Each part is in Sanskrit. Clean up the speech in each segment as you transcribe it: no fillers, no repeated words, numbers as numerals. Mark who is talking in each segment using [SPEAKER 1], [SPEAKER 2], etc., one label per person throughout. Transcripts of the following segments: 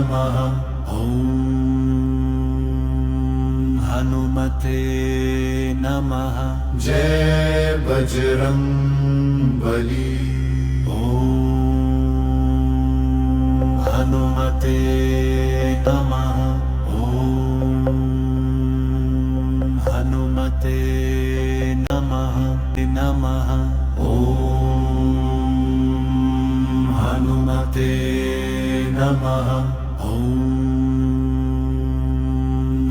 [SPEAKER 1] नमः। हनुमते नमः। जय बजरंगबली। हनुमते नमः। हनुमते नमः। नमः। हनुमते नमः।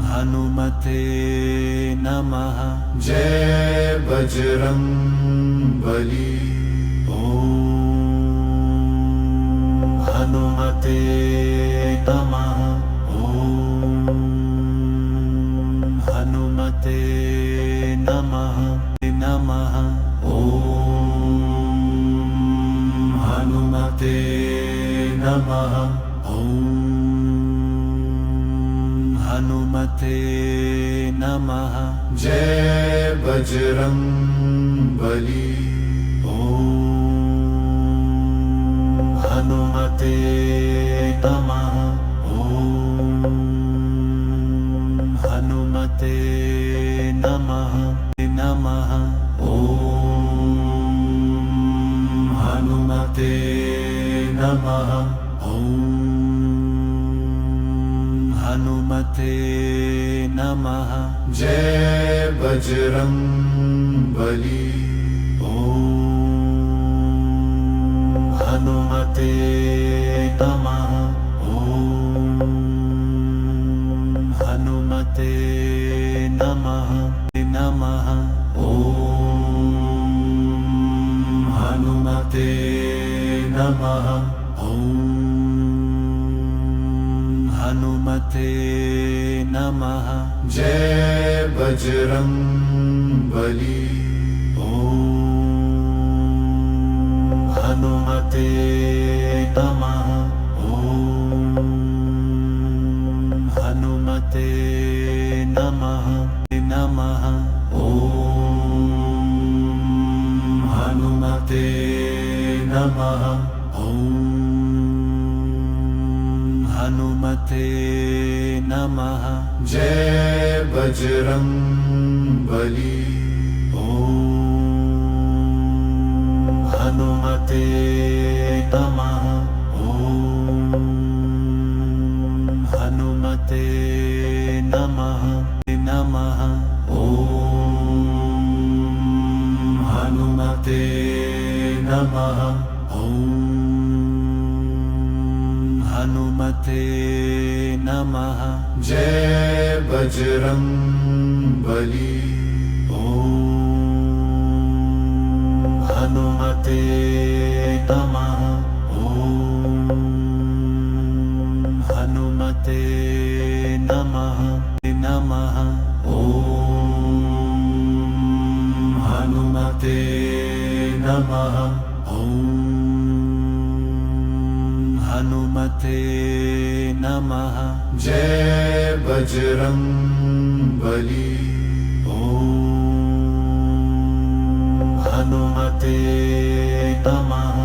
[SPEAKER 1] हनुमते नमः। जय बजरंगबली। हनुमते नमः। हनुमते नमः। नमः। हनुमते नमः। हनुमते नमः। जय बजरंगबली। हनुमते नमः। हनुमते नमः। नमः। हनुमते नमः। हनुमते नमः। जय बजरंगबली। हनुमते नमः। हनुमते नमः। नमः। हनुमते नमः। हनुमते नमः। जय बजरंगबली। हनुमते नमः। हनुमते नमः। नमः। हनुमते नमः। हनुमते नमः। जय बजरंगबली। हनुमते नमः। हनुमते नमः। नमः। हनुमते नमः। हनुमते नमः। जय बजरंगबली। हनुमते नमः। हनुमते नमः। नमः। हनुमते नमः। हनुमते नमः। जय बजरंगबली। हनुमते नमः।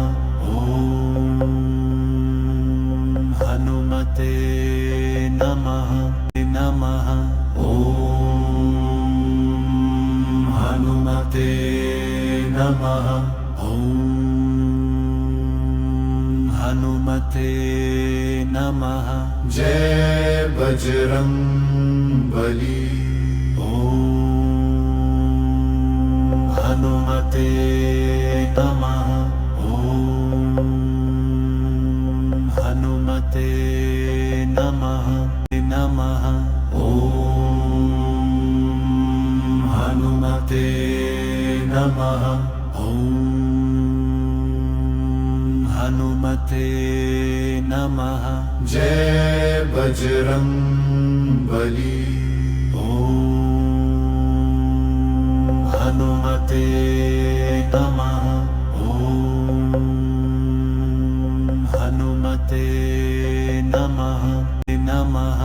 [SPEAKER 1] हनुमते नमः। नमः। हनुमते नमः। हनुमते नमः। जय बजरंगबली। हनुमते नमः। हनुमते नमः। नमः। हनुमते नमः। हनुमते नमः। जय बजरंगबली। हनुमते नमः। हनुमते नमः। नमः।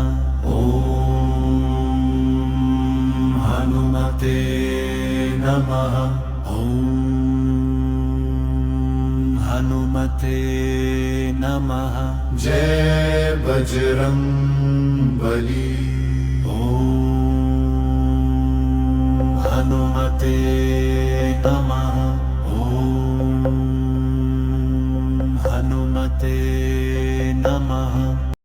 [SPEAKER 1] हनुमते नमः। हनुमते हनुमते नमः
[SPEAKER 2] जय बजरंगबली।
[SPEAKER 1] हनुमते नमः। हनुमते